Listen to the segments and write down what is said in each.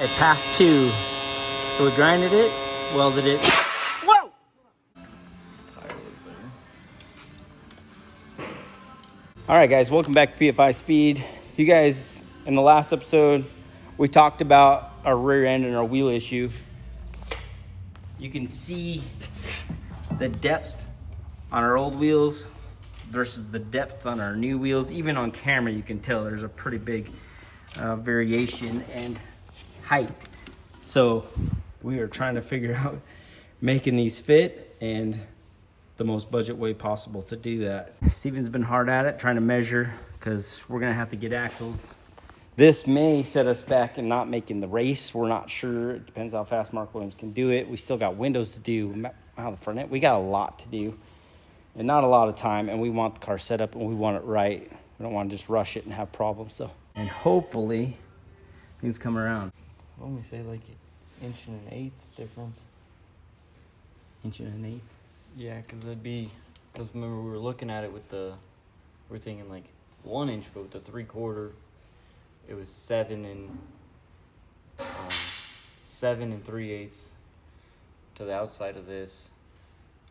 It passed 2. So we grinded it, welded it. Whoa! All right, guys, welcome back to PFI Speed. You guys, in the last episode, we talked about our rear end and our wheel issue. You can see the depth on our old wheels versus the depth on our new wheels. Even on camera, you can tell there's a pretty big variation and height. So we are trying to figure out making these fit and the most budget way possible to do that. Steven's been hard at it trying to measure because we're gonna have to get axles. This may set us back in not making the race. We're not sure. It depends how fast Mark Williams can do it. We still got windows to do out the front end. We got a lot to do and not a lot of time, and we want the car set up and we want it right. We don't want to just rush it and have problems. So, and hopefully things come around. Why don't we say like 1.1 difference? 1.1. Yeah, because remember we were looking at it with we were thinking like 1 inch, but with the 3/4, it was 7 3/8 to the outside of this,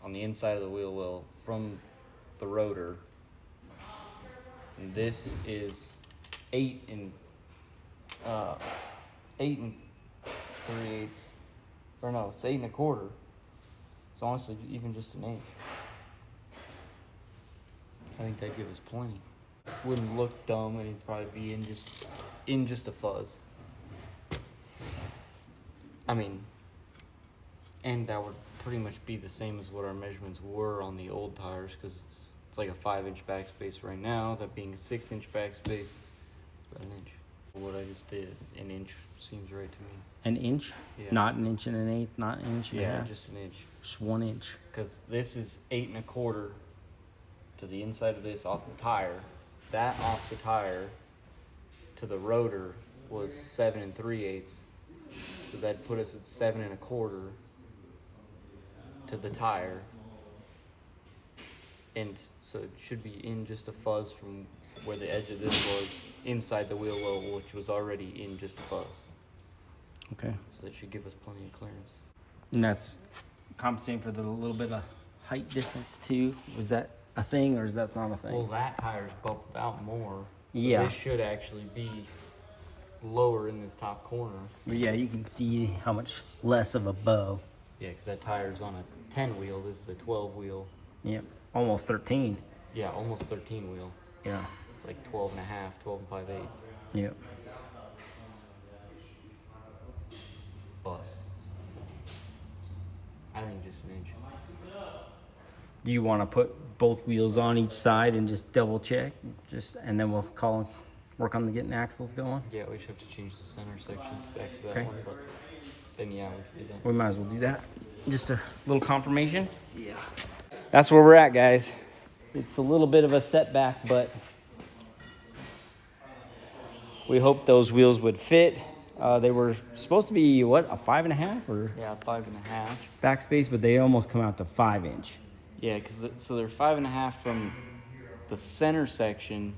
on the inside of the wheel well from the rotor. And this is 8 3/8, or no, it's 8 1/4. It's honestly even just an inch. I think that'd give us plenty. Wouldn't look dumb, and it'd probably be in just a fuzz. I mean, and that would pretty much be the same as what our measurements were on the old tires, because it's like a 5-inch backspace right now. That being a 6-inch backspace, it's about an inch. What I just did, an inch seems right to me. An inch? Yeah. Not 1.1, not 1.5 inches. Yeah, just an inch. Just 1 inch. Because this is 8 1/4 to the inside of this off the tire. That off the tire to the rotor was 7 3/8. So that'd put us at 7 1/4 to the tire. And so it should be in just a fuzz from where the edge of this was inside the wheel well, which was already in just a fuzz. Okay. So that should give us plenty of clearance. And that's compensating for the little bit of height difference too. Was that a thing or is that not a thing? Well, that tire's bubbled out more. So yeah. This should actually be lower in this top corner. But yeah, you can see how much less of a bow. Yeah, because that tire's on a 10 wheel. This is a 12 wheel. Yep. Almost 13. Yeah, almost 13 wheel. Yeah. It's like 12 1/2, 12 5/8. Yep. But I think just an inch. Do you want to put both wheels on each side and just double check? And then we'll work on getting the axles going? Yeah, we should have to change the center section back to that Okay. one, but then yeah, we could do that. We might as well do that. Just a little confirmation. Yeah. That's where we're at, guys. It's a little bit of a setback, but we hope those wheels would fit. They were supposed to be, what, a 5.5 or Yeah, 5 1/2. backspace, but they almost come out to 5 inch. Yeah, because so they're 5 1/2 from the center section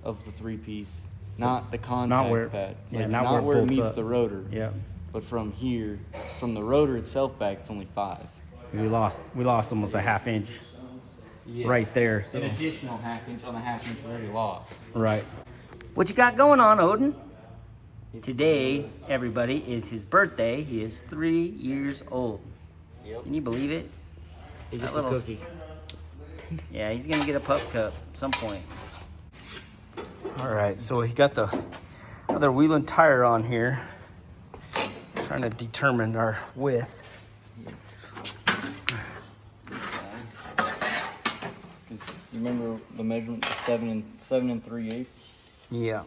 of the 3-piece, not the contact where- pad. yeah, Like, not not where it where it bolts meets up. the rotor. Yeah. But from here, from the rotor itself back, it's only 5. We lost almost a 1/2 inch Yeah. right there. So. An additional 1/2 inch on the 1/2 inch we already lost. Right. What you got going on, Odin? Today, everybody, is his birthday. He is 3 years old. Yep. Can you believe it? He That gets a little- cookie. Yeah, he's gonna get a pup cup at some point. All right, so he got the other wheel and tire on here. Trying to determine our width. Because you remember the measurement of 7 3/8? Yeah.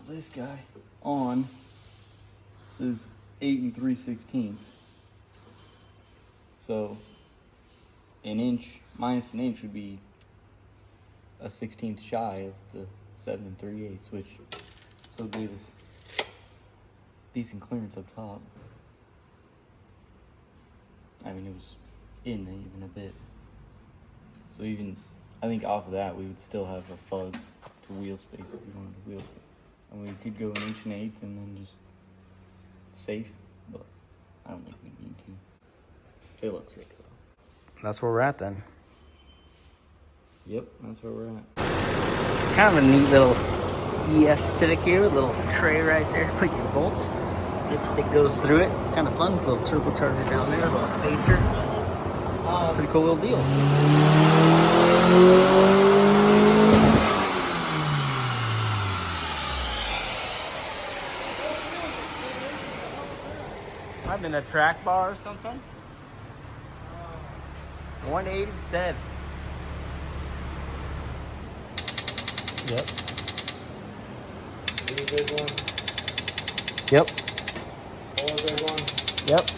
This guy on says 8 3/16. So an inch minus an inch would be a 16th shy of the 7 3/8, which still gave us decent clearance up top. I mean, it was in even a bit. So even, I think off of that, we would still have a fuzz to wheel space if we wanted wheel space. And we could go 1.1 inch and then just safe, but I don't think we need to. They look sick though. That's where we're at then. Yep, that's where we're at. Kind of a neat little EF Civic here with a little tray right there. Put your bolts. Dipstick goes through it. Kind of fun. Little turbocharger down there. A little spacer. Pretty cool little deal. Might have been a track bar or something. 187. Yep. Big one. Yep. Big one. Yep.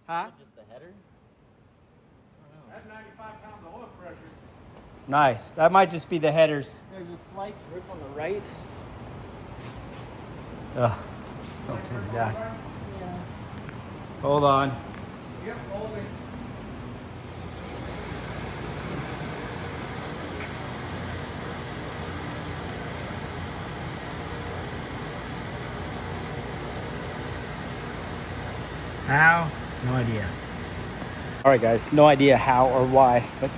Huh? Just the header? That's 95 pounds of oil pressure. Nice. That might just be the headers. There's a slight drip on the right. Ugh. Don't do that. Hold on. Yep, holding. How? No idea. All right, guys. No idea how or why, but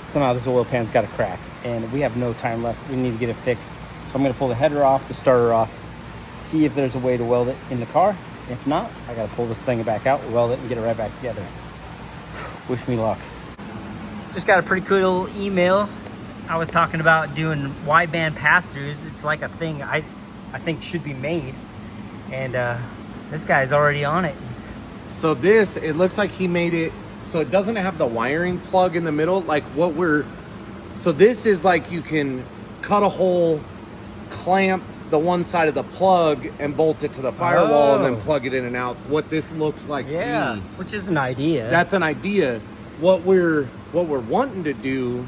somehow this oil pan's got a crack, and we have no time left. We need to get it fixed. So I'm going to pull the header off, the starter off, see if there's a way to weld it in the car. If not, I got to pull this thing back out, weld it, and get it right back together. Wish me luck. Just got a pretty cool email. I was talking about doing wideband pass-throughs. It's like a thing I think should be made, and this guy's already on it. So this, it looks like he made it so it doesn't have the wiring plug in the middle. Like what we're, so this is like you can cut a hole, clamp the one side of the plug and bolt it to the firewall and then plug it in and out. So what this looks like to me. Which is an idea. That's an idea. What we're wanting to do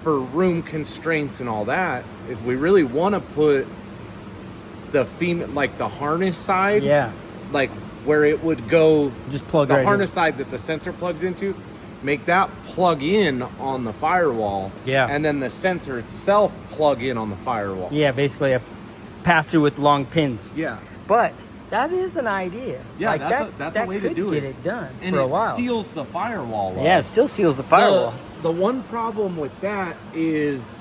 for room constraints and all that is we really want to put the like the harness side. Yeah. Like where it would go, just plug the right harness in. side that the sensor plugs into, make that plug in on the firewall. Yeah. And then the sensor itself plug in on the firewall. Yeah, basically a pass-through with long pins. Yeah. But that is an idea. Yeah, like that's a way to do get it. it done And for a it while. seals the firewall up. Yeah, it still seals the firewall. The one problem with that is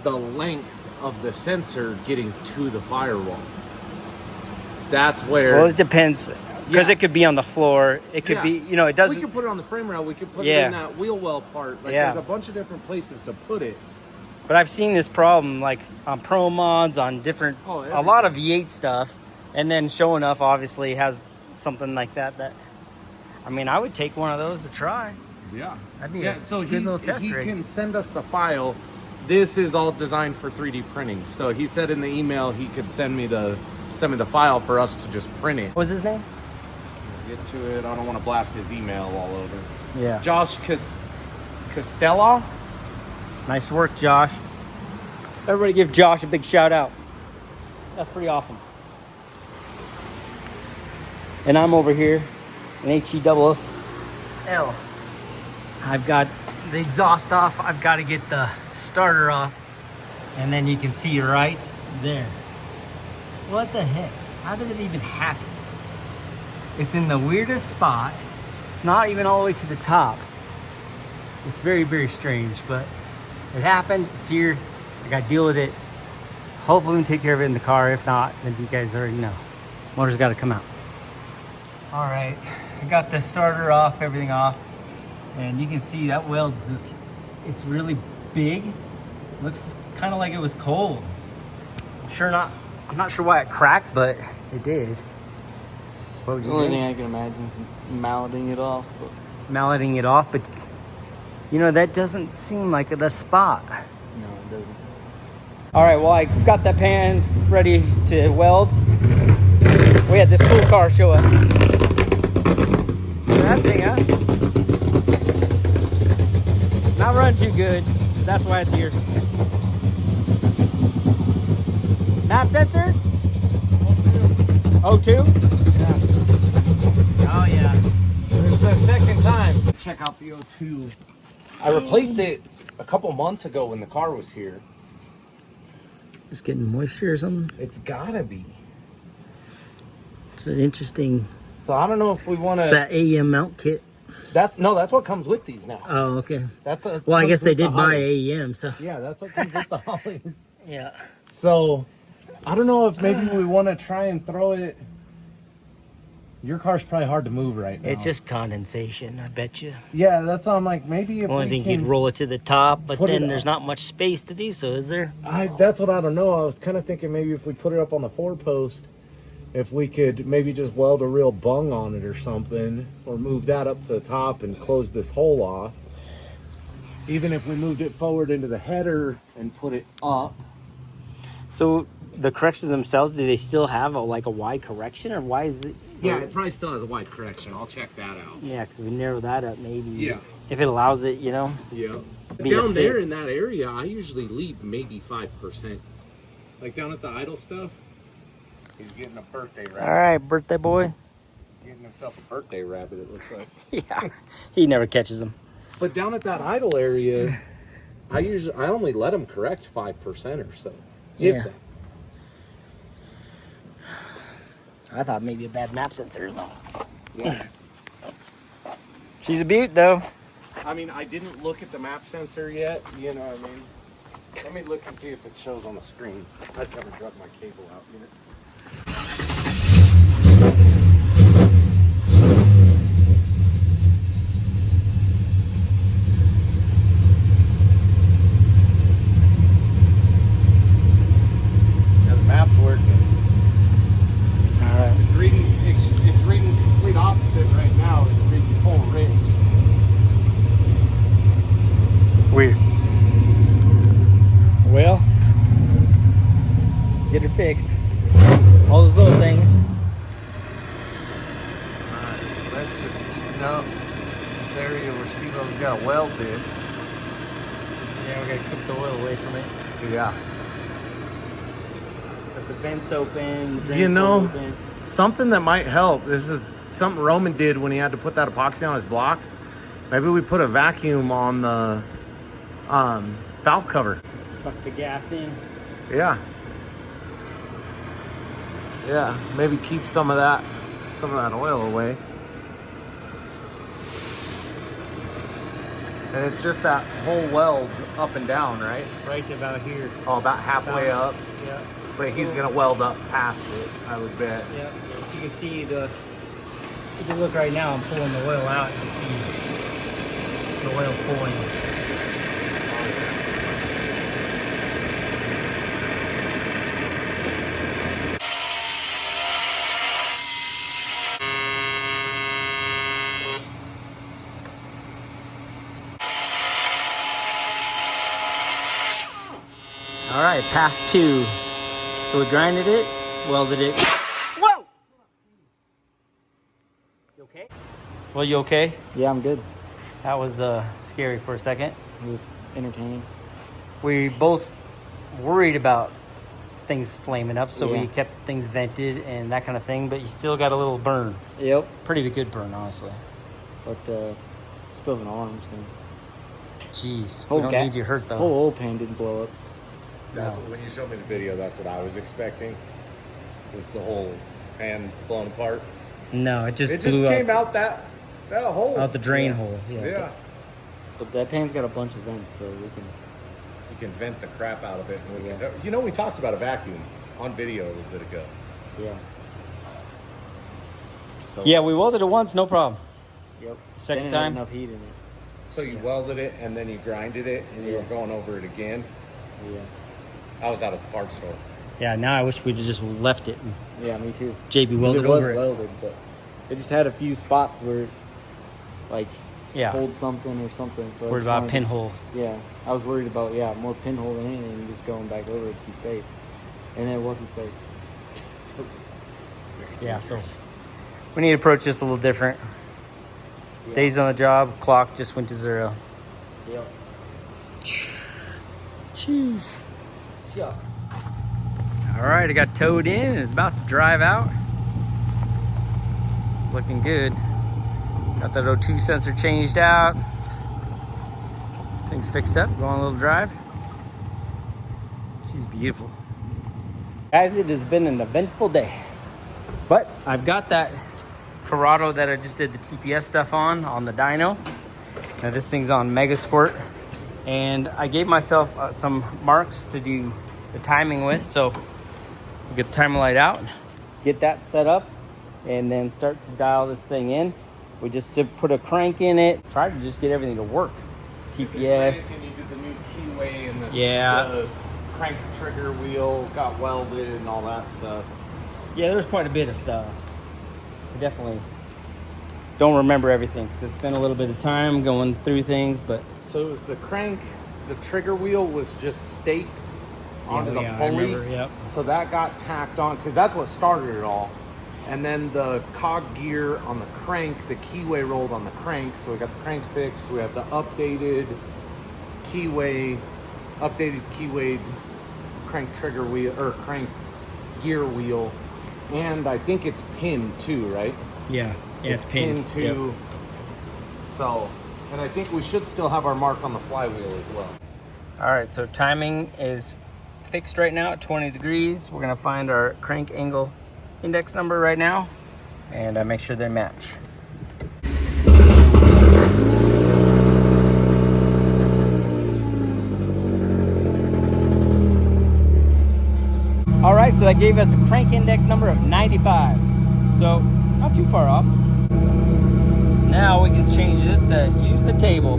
the length of the sensor getting to the firewall. That's where... Well, it depends. Because Yeah. it could be on the floor. It could be, you know, it doesn't... We could put it on the frame rail. We could put Yeah. it in that wheel well part. Like, Yeah. there's a bunch of different places to put it. But I've seen this problem, like, on Pro Mods, on different... Oh, a lot of V8 stuff. And then Show Enough, obviously, has something like that. I mean, I would take one of those to try. Yeah. That'd be So good little test he rig. can send us the file. This is all designed for 3D printing. So he said in the email he could send me the file for us to just print it. What was his name? Get to it. I don't want to blast his email all over. Yeah. Josh Costella. Nice work, Josh. Everybody give Josh a big shout out. That's pretty awesome. And I'm over here in HE-double-L. I've got the exhaust off. I've got to get the starter off. And then you can see right there. What the heck? How did it even happen? It's in the weirdest spot. It's not even all the way to the top. It's very, very strange, but it happened. It's here. I got to deal with it. Hopefully we can take care of it in the car. If not, then you guys already know. Motor's got to come out. All right, I got the starter off, everything off. And you can see that weld's just, it's really big. Looks kind of like it was cold. I'm not sure why it cracked, but it did. What would you The only think? thing I can imagine is malleting it off. But Malleting it off, but You know, that doesn't seem like the spot. No, it doesn't. All right, well, I got that pan ready to weld. We had this cool car show up. That thing, huh? Not run too good. That's why it's here. Map sensor? O2? Yeah. Oh, yeah. It's the second time. Check out the O2. I replaced it a couple months ago when the car was here. Just getting moisture or something? It's gotta be. It's an interesting... So I don't know if we want It's to. that AEM mount kit. That's what comes with these now. Oh, okay. Well, I guess they did buy AEM, so... Yeah, that's what comes with the Hollies. Yeah. So I don't know if maybe we want to try and throw it. Your car's probably hard to move right now. It's just condensation, I bet you. Yeah, that's why I'm like, maybe if Only we think can, you'd roll it to the top, but put it then there's up. not much space to do so, is there? That's what I don't know. I was kind of thinking maybe if we put it up on the 4-post, if we could maybe just weld a real bung on it or something, or move that up to the top and close this hole off. Even if we moved it forward into the header and put it up. So the corrections themselves, do they still have a wide correction, or why is it? Yeah, it probably still has a wide correction. I'll check that out. Yeah, because we narrow that up maybe. Yeah. If it allows it, you know. Yeah. Be a Down there fix. in that area, I usually leave maybe 5%. Like down at the idle stuff, he's getting a birthday rabbit. All right, birthday boy. Getting himself a birthday rabbit, it looks like. Yeah, he never catches them. But down at that idle area, I only let him correct 5% or so. If Yeah. that. I thought maybe a bad map sensor or something. Yeah. She's a beaut, though. I mean, I didn't look at the map sensor yet, you know what I mean? Let me look and see if it shows on the screen. I just haven't drug my cable out yet. Yeah, the map's working. All right. It's reading complete opposite right now. It's reading full range. Weird. Well, get her fixed. All those little things. Alright, so let's just even up this area where Steve-O's got to weld this. Yeah, we gotta keep the oil away from it. Yeah. But the vents open. The You drain know, port open. something that might help. This is something Roman did when he had to put that epoxy on his block. Maybe we put a vacuum on the valve cover. Suck the gas in. Yeah. Yeah, maybe keep some of that oil away. And it's just that whole weld up and down, right? Right about here. Oh, about halfway up. Yeah. But he's gonna weld up past it, I would bet. Yeah. But you can see if you look right now, I'm pulling the oil out. You can see the oil pulling. All right, pass 2. So we grinded it, welded it. Whoa! You okay? Well, you okay? Yeah, I'm good. That was scary for a second. It was entertaining. We both worried about things flaming up, so Yeah. we kept things vented and that kind of thing, but you still got a little burn. Yep. Pretty good burn, honestly. But still have an arm, so. Jeez, Whole we don't ga- need you hurt, though. Whole oil pan didn't blow up. That's No. when you showed me the video. That's what I was expecting. Was the whole pan blown apart? No, it just It just blew came up out that hole. out the drain Yeah. hole. Yeah. But that pan's got a bunch of vents, so we can. You can vent the crap out of it. And we Yeah. can you know, we talked about a vacuum on video a little bit ago. Yeah. So, Yeah, we welded it once, no problem. Yep. The second Didn't have time? enough heat in it. So you welded it and then you grinded it and you were Yeah. going over it again. Yeah. I was out at the parts store. Yeah, now I wish we'd just left it and Yeah, me too. JB Because welded it was over it. welded, but it just had a few spots where, like, Yeah. hold something or something. So I Worried just about wanted to- pinhole. Yeah, I was worried about more pinhole than anything, just going back over it to be safe, and it wasn't safe. Yeah, so we need to approach this a little different. Yeah. Days on the job, clock just went to 0. Yep. Jeez. Shucks. All right, I got towed in and it's about to drive out. Looking good. Got that O2 sensor changed out. Things fixed up, going on a little drive. She's beautiful. Guys, it has been an eventful day. But I've got that Corrado that I just did the TPS stuff on the dyno. Now this thing's on Mega Squirt. And I gave myself some marks to do the timing with. So we'll get the timer light out, get that set up, and then start to dial this thing in. We just put a crank in it, tried to just get everything to work. TPS. And you did the new keyway and Yeah. the crank trigger wheel got welded and all that stuff. Yeah, there's quite a bit of stuff. I definitely don't remember everything because it's been a little bit of time going through things, but So it was the crank, the trigger wheel was just staked onto the I pulley. remember, yep. So that got tacked on because that's what started it all. And then the cog gear on the crank, the keyway rolled on the crank. So we got the crank fixed. We have the updated keyway crank trigger wheel or crank gear wheel. And I think it's pinned too, right? Yeah, It's pinned too. So, and I think we should still have our mark on the flywheel as well. All right, so timing is fixed right now at 20 degrees. We're gonna find our crank angle index number right now and make sure they match. All right, so that gave us a crank index number of 95. So not too far off. Now we can change this to use the table.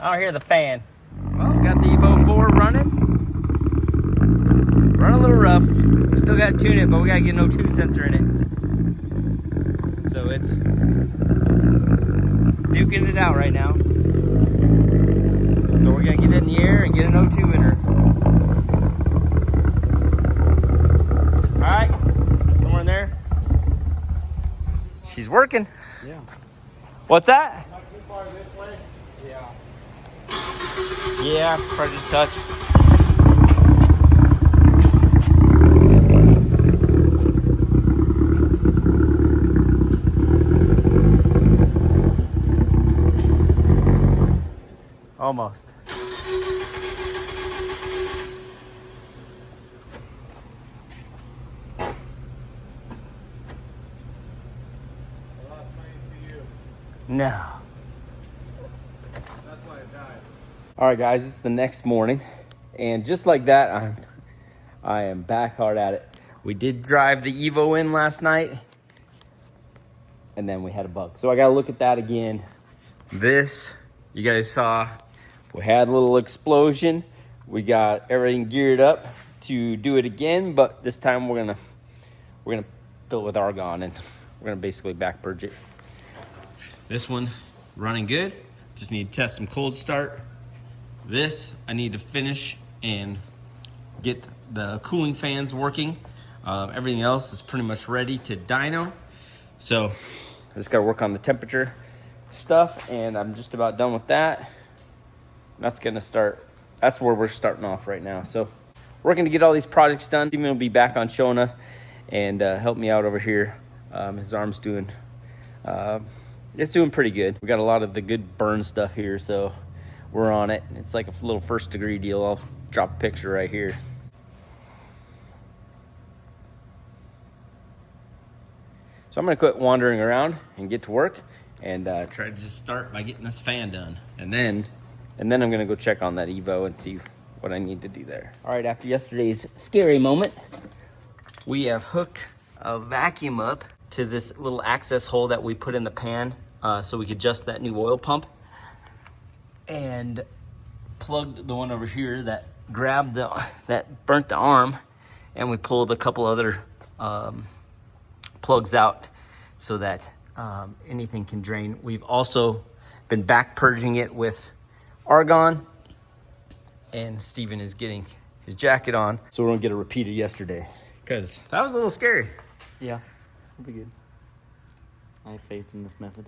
I don't hear the fan. Well, got the Evo 4 running. Run a little rough. Still got to tune it, but we got to get an O2 sensor in it. So it's duking it out right now. So we're going to get it in the air and get an O2 in her. All right, somewhere in there. She's working. Yeah. What's that? Not too far this way? Yeah. Yeah, probably just touch. Almost. No. That's why it died. All right, guys, it's the next morning, and just like that, I am back hard at it. We did drive the Evo in last night, and then we had a bug. So I got to look at that again. This, you guys saw, we had a little explosion. We got everything geared up to do it again, but this time we're gonna fill it with argon, and we're gonna basically back purge it. This one running good. Just need to test some cold start. This I need to finish and get the cooling fans working. Everything else is pretty much ready to dyno. So I just gotta work on the temperature stuff, and I'm just about done with that. That's where we're starting off right now. So working to get all these projects done. Steven will be back on show enough and help me out over here. His arm's doing it's doing pretty good. We got a lot of the good burn stuff here, so we're on it. It's like a little first degree deal. I'll drop a picture right here. So I'm gonna quit wandering around and get to work and try to just start by getting this fan done. And then And then I'm gonna go check on that Evo and see what I need to do there. All right, after yesterday's scary moment, we have hooked a vacuum up to this little access hole that we put in the pan so we could adjust that new oil pump, and plugged the one over here that grabbed that burnt the arm, and we pulled a couple other plugs out so that anything can drain. We've also been back purging it with argon, and Steven is getting his jacket on, so we're gonna get a repeat of yesterday because that was a little scary. Yeah, it'll be good. I have faith in this method.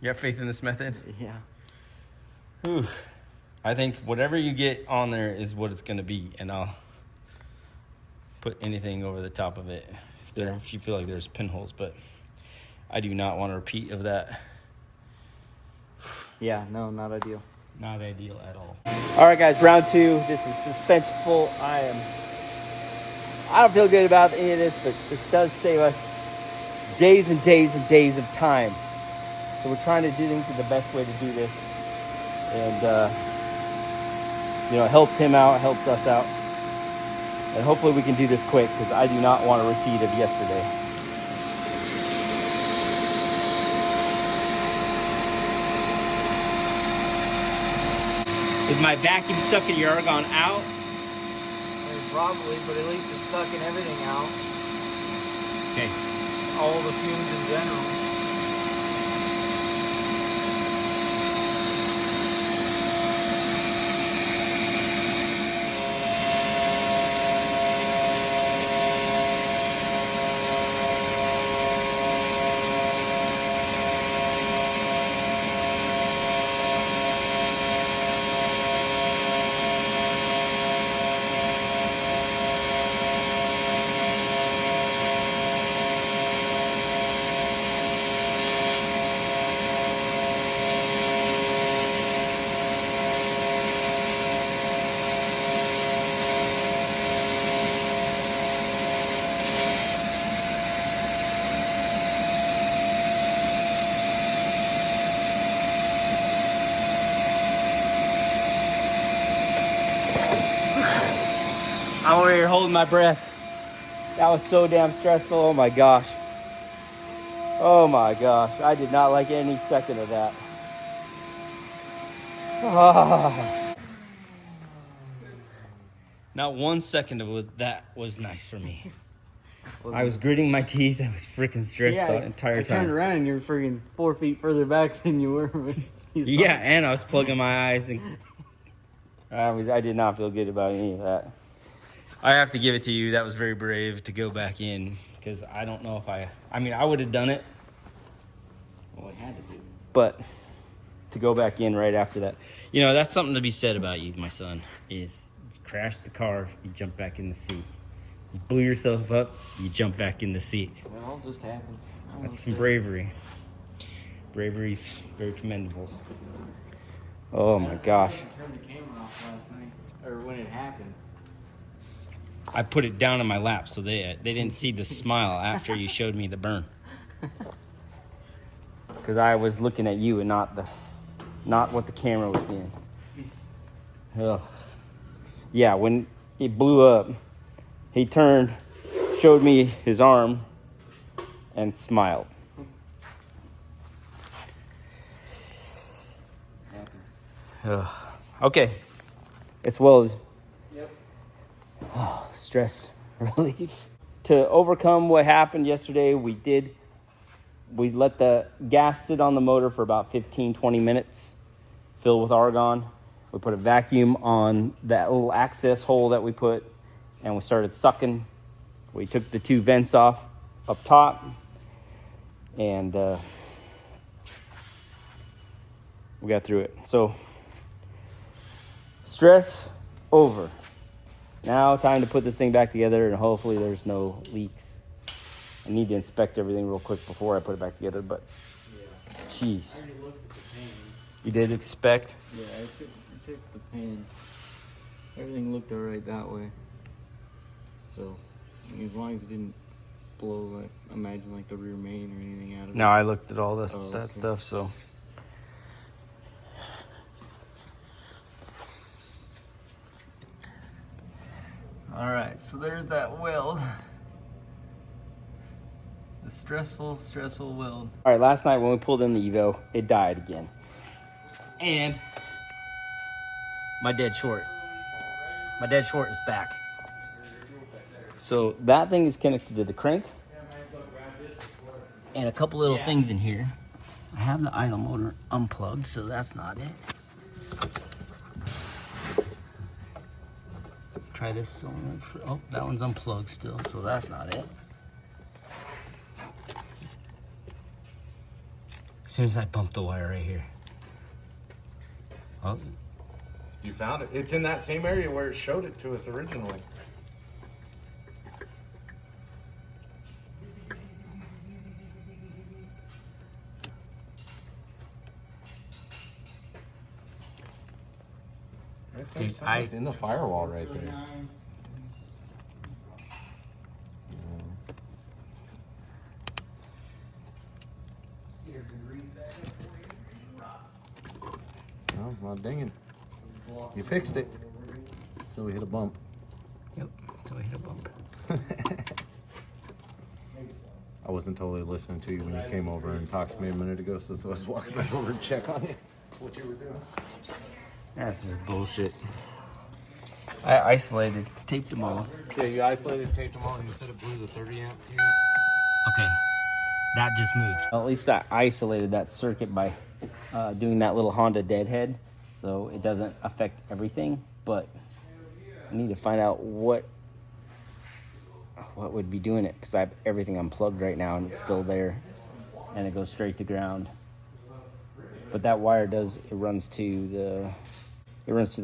You have faith in this method? Yeah. Whew. I think whatever you get on there is what it's gonna be, and I'll put anything over the top of it if you feel like there's pinholes, but I do not want a repeat of that. Yeah, no, not ideal. Not ideal at all. All right, guys, round two. This is suspenseful. I don't feel good about any of this, but this does save us days and days and days of time. So we're trying to do things the best way to do this, and it helps him out, helps us out, and hopefully we can do this quick because I do not want a repeat of yesterday. Is my vacuum sucking your argon out? Probably, but at least it's sucking everything out. Okay. All the fumes in general. I'm over here holding my breath. That was so damn stressful. Oh my gosh. Oh my gosh. I did not like any second of that. Not 1 second of that was nice for me. I was gritting my teeth. I was freaking stressed the entire time. I turned around and you were freaking 4 feet further back than you were. Yeah, and I was plugging my eyes, and I did not feel good about any of that. I have to give it to you. That was very brave to go back in, because I don't know if I would have done it. Well, I had to do it. But to go back in right after that, that's something to be said about you, my son, is you crashed the car, you jump back in the seat. You blew yourself up, you jump back in the seat. It all just happens. That's some bravery. Bravery's very commendable. Oh my gosh. I turned the camera off last night, or when it happened. I put it down in my lap so they didn't see the smile after you showed me the burn. Because I was looking at you and not what the camera was seeing. Ugh. Yeah, when it blew up, he turned, showed me his arm, and smiled. Happens. Ugh. Okay, it's welded. Yep. Oh, stress relief. To overcome what happened yesterday, we let the gas sit on the motor for about 15-20 minutes, fill with argon. We put a vacuum on that little access hole that we put, and we started sucking. We took the 2 vents off up top, and we got through it. So, stress over. Now, time to put this thing back together, and hopefully there's no leaks. I need to inspect everything real quick before I put it back together, but jeez. I already looked at the pan. You did inspect? Yeah, I checked the pan. Everything looked alright that way. So, as long as it didn't blow, I imagine, like the rear main or anything out of it. No, I looked at all this Oh, that okay. stuff, so. All right, so there's that weld. The stressful weld. All right, last night when we pulled in the Evo, it died again. And my dead short. My dead short is back. So that thing is connected to the crank. And a couple little things in here. I have the idle motor unplugged, so that's not it. Try this solenoid for, oh, that one's unplugged still, so that's not it. As soon as I bump the wire right here. Oh. You found it. It's in that same area where it showed it to us originally. Dude, it's in the firewall right there. Oh, well, dang it. You fixed it. So we hit a bump. Yep, so I hit a bump. I wasn't totally listening to you when you came over and talked to me a minute ago, so I was walking back over to check on you. What you were doing. This is bullshit. I isolated, taped them all. Yeah, you isolated, taped them all, and you said it blew the 30 amp fuse. Okay, that just moved. Well, at least I isolated that circuit by doing that little Honda deadhead, so it doesn't affect everything. But I need to find out what would be doing it, because I have everything unplugged right now and it's still there, and it goes straight to ground. But that wire does, it runs to the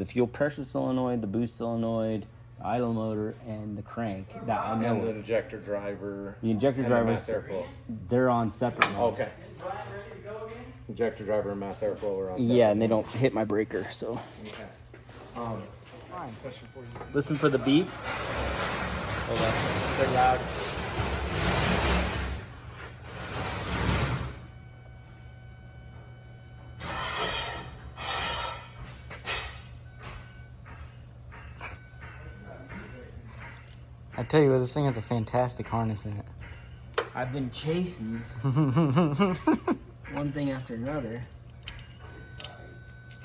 fuel pressure solenoid, the boost solenoid, the idle motor, and the crank. That I know. And the injector driver. The injector drivers, they're on separate ones. Okay. Injector driver and mass airflow are on separate. Yeah, and they don't hit my breaker, so. Okay. Question for you. Listen for the beep. Hold on. They're loud. I tell you what, this thing has a fantastic harness in it. I've been chasing one thing after another.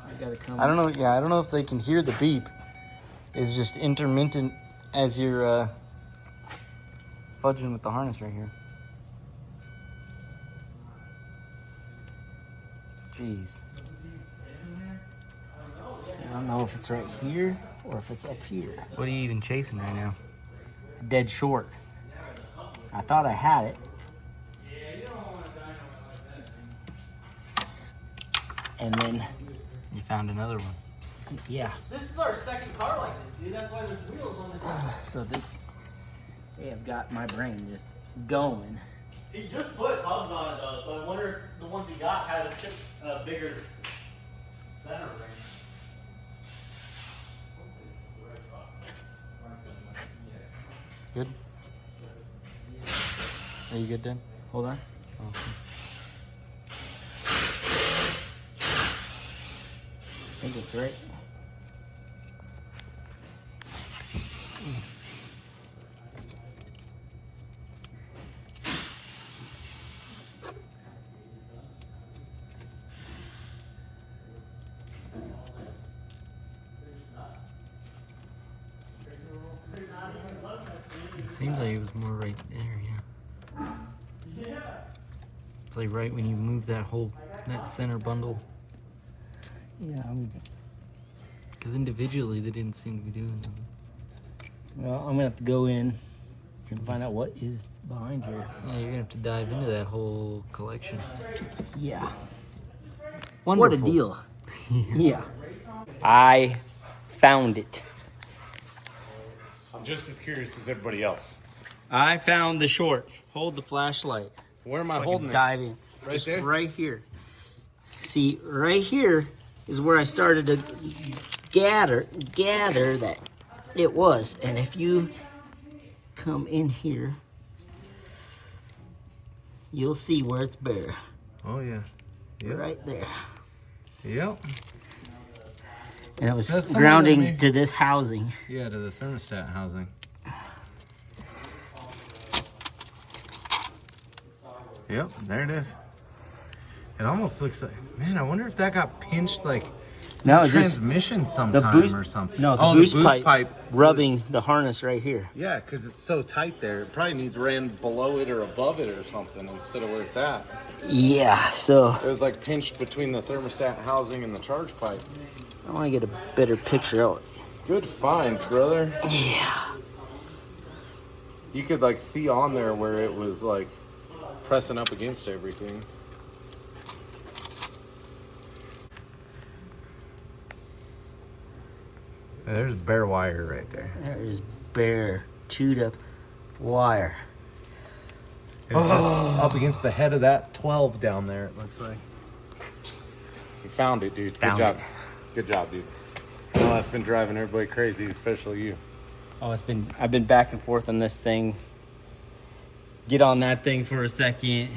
I gotta come. I don't know. Yeah, I don't know if they can hear the beep. It's just intermittent as you're fudging with the harness right here. Jeez. I don't know if it's right here or if it's up here. What are you even chasing right now? Dead short. I thought I had it. And then, You found another one. yeah. This is our second car like this, dude. That's why there's wheels on the car. So this, they have got my brain just going. He just put hubs on it though, so I wonder if the ones he got had a bigger center ring. Good? Are you good, Dan? Hold on. Oh. I think it's right. It seems like it was more right there, yeah. It's like right when you move that center bundle. Yeah, Because individually they didn't seem to be doing anything. well, I'm gonna have to go in and find out what is behind here. Yeah, you're gonna have to dive into that whole collection. Yeah. Wonderful. What a deal. Yeah. I found it. I'm just as curious as everybody else. I found the short. Hold the flashlight. Where am I So holding can it? dive in. Right Just there? right here. See, right here is where I started to gather that it was. And if you come in here, you'll see where it's bare. Oh, yeah. Yep. Right there. Yep. And it was That's somewhere grounding there, to this housing. Yeah, to the thermostat housing. Yep, there it is. It almost looks like, man, I wonder if that got pinched like No, the just transmission sometime the boost or something. No, the oh, boost, the boost pipe was- rubbing the harness right here. Yeah, because it's so tight there. It probably needs ran below it or above it or something instead of where it's at. Yeah, so It was like pinched between the thermostat housing and the charge pipe. I want to get a better picture out. Good find, brother. Yeah. You could like see on there where it was like pressing up against everything. There's bare wire right there. There is bare, chewed up wire. It's just up against the head of that 12 down there, it looks like. You found it, dude. Good Found job. it. Good job, dude. Well, that's been driving everybody crazy, especially you. Oh, I've been back and forth on this thing. Get on that thing for a second.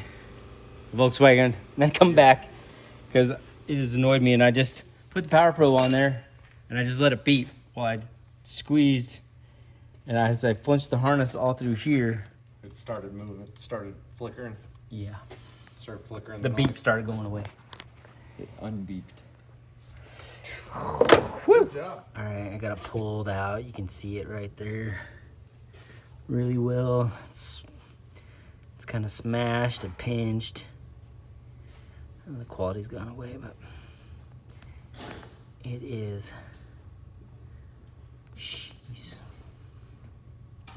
Volkswagen, then come back because it has annoyed me, and I just put the power probe on there and I just let it beep while I squeezed, and as I flinched the harness all through here. It started moving. It started flickering. Yeah. Started flickering. The beep started going away. It unbeeped. Good job. All right, I got it pulled out. You can see it right there really well. It's kind of smashed and pinched. And the quality's gone away, but it is. Jeez.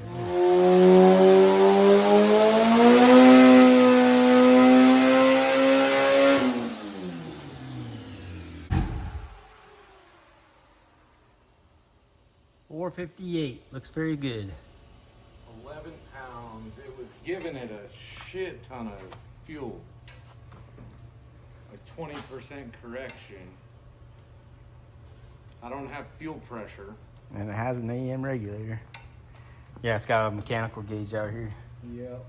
There it is. $458 looks very good. 11 pounds. It was giving it a shit ton of fuel. A 20% correction. I don't have fuel pressure. And it has an AM regulator. Yeah, it's got a mechanical gauge out here. Yep.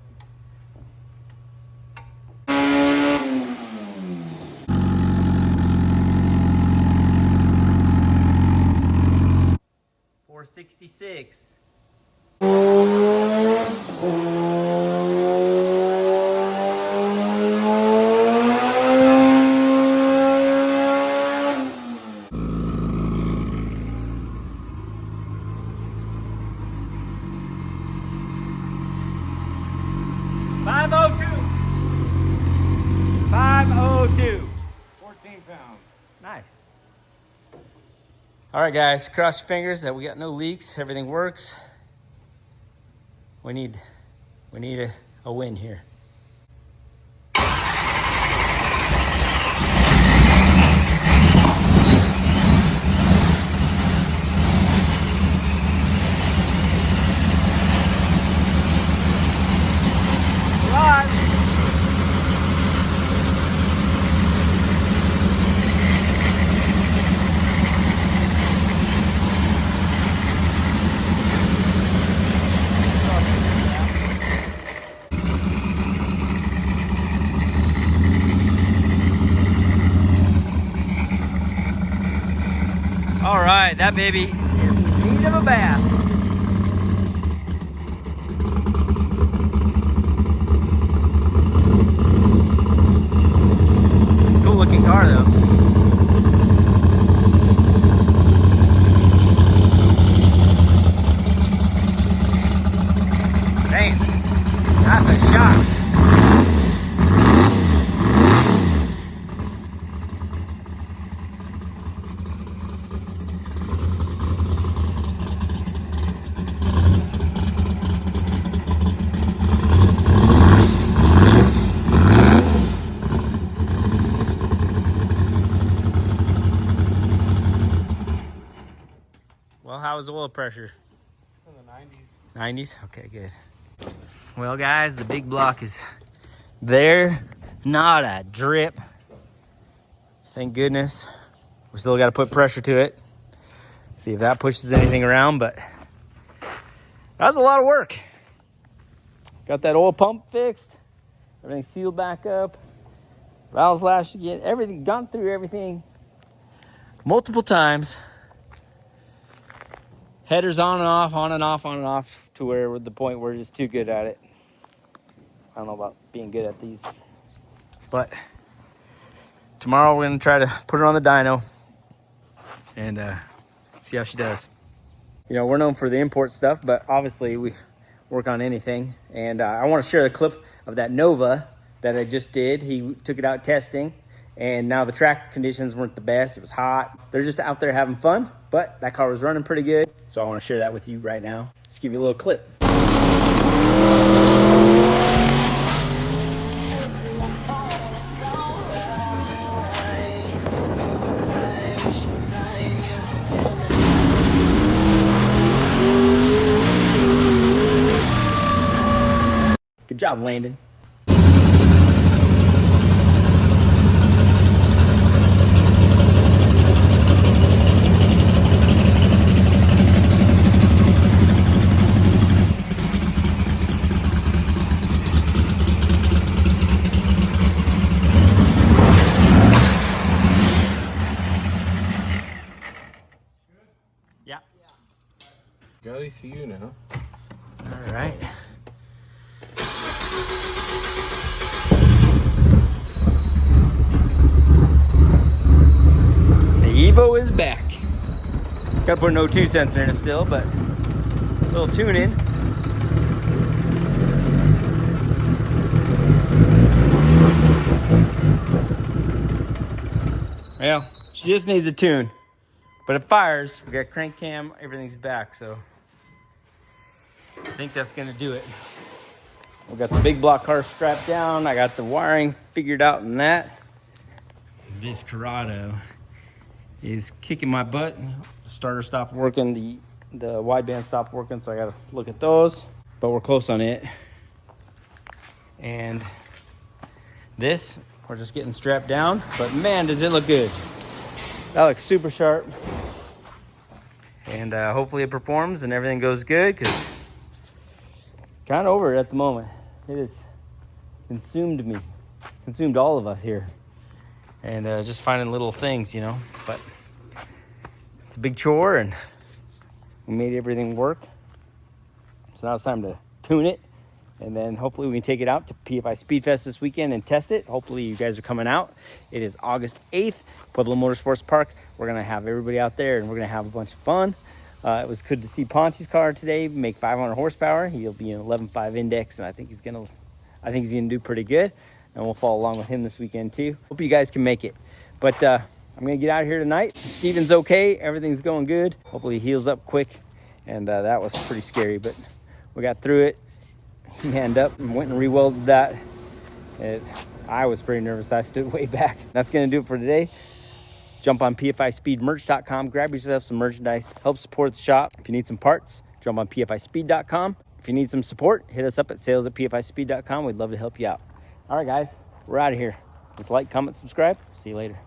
$466. $502. 14 pounds. Nice. All right, guys, cross your fingers that we got no leaks. Everything works. We need a win here. All right, that baby is in need of a bath. Cool looking car though. Dang, that's a shot. Well, how was the oil pressure? It's in the 90s. 90s? Okay, good. Well, guys, the big block is there. Not a drip. Thank goodness. We still got to put pressure to it. See if that pushes anything around, but that was a lot of work. Got that oil pump fixed. Everything sealed back up. Valves lashed again. Everything, gone through everything multiple times. Headers on and off, on and off, on and off, to where we're at the point where we're just too good at it. I don't know about being good at these. But tomorrow we're gonna try to put her on the dyno and see how she does. You know, we're known for the import stuff, but obviously we work on anything. And I want to share a clip of that Nova that I just did. He took it out testing, and now the track conditions weren't the best. It was hot. They're just out there having fun, but that car was running pretty good. So I want to share that with you right now. Just give you a little clip. Good job, Landon. Yeah. Got ECU now. All right. The Evo is back. Gotta put an O2 sensor in it still, but a little tune in. Well, she just needs a tune. But it fires. We got crank cam, everything's back, so I think that's gonna do it. We got the big block car strapped down. I got the wiring figured out in that. This Corrado is kicking my butt. The starter stopped working, the wideband stopped working, so I gotta look at those. But we're close on it. And this, we're just getting strapped down. But man, does it look good. That looks super sharp. And hopefully it performs and everything goes good, because kind of over it at the moment. It has consumed me, consumed all of us here. And just finding little things, you know. But it's a big chore, and we made everything work. So now it's time to tune it. And then hopefully we can take it out to PFI Speedfest this weekend and test it. Hopefully you guys are coming out. It is August 8th, Pueblo Motorsports Park. We're gonna have everybody out there and we're gonna have a bunch of fun. It was good to see Ponchi's car today make 500 horsepower. He'll be an 11.5 index, and I think he's gonna do pretty good. And we'll follow along with him this weekend too. Hope you guys can make it. But I'm gonna get out of here tonight. Steven's okay, everything's going good. Hopefully he heals up quick. And that was pretty scary, but we got through it. He manned up and went and re-welded that. I was pretty nervous. I stood way back. That's gonna do it for today. Jump on pfispeedmerch.com, grab yourself some merchandise, help support the shop. If you need some parts, jump on pfispeed.com. If you need some support, hit us up at sales@pfispeed.com. We'd love to help you out. All right, guys, we're out of here. Just like, comment, subscribe. See you later.